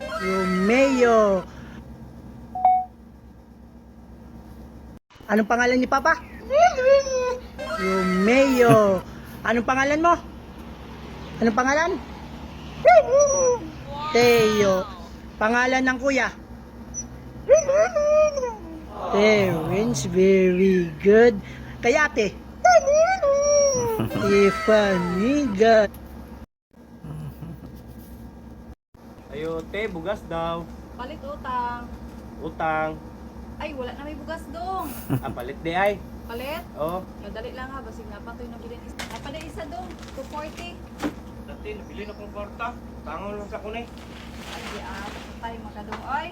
Romeo. Anong pangalan ni Papa? Romeo. Anong pangalan mo? Anong pangalan? Teo. Pangalan ng kuya? Terence, very good. Kaya ate? Tiffany, good. Ayo, te, bugas daw. Palit utang. Utang. Ay, wala na may bugas dong. Palit di ay. Palit? Oh. Dali lang ha, basig na pa ito yung nabilin isa. Ay, palit isa dong. 240. Dati, nabili na kong kwarta. Tangon lang sa kunay. Ay, di tayo makadong. Ay,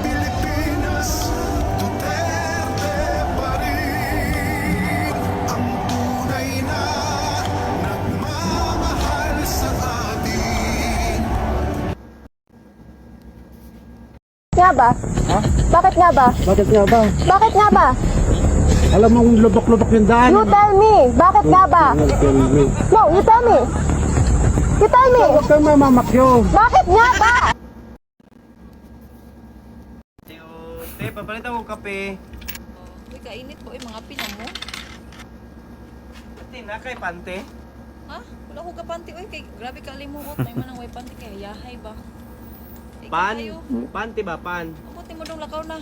Pilipinas, Duterte pa rin ang tunay na nagmamahal sa atin. Nga ba? Ha? Bakit nga ba? Bakit nga ba? Bakit nga ba? Alam mong lubok-lubok yung daan. You tell me. Bakit nga ba? No, you tell me. You tell me. Huwag kang mamamakyo. Bakit nga ba? Ayo, te, papalit ako kape. uy, kainit po mga pina mo. Dati, na kay pante. Ha? Wala ko kapanti. Uy, kay, grabe ka limuot. May manang way panti kaya yahay ba? Ay, Pan. kayo. Pante ba, pan? Abutin mo dong lakaw na.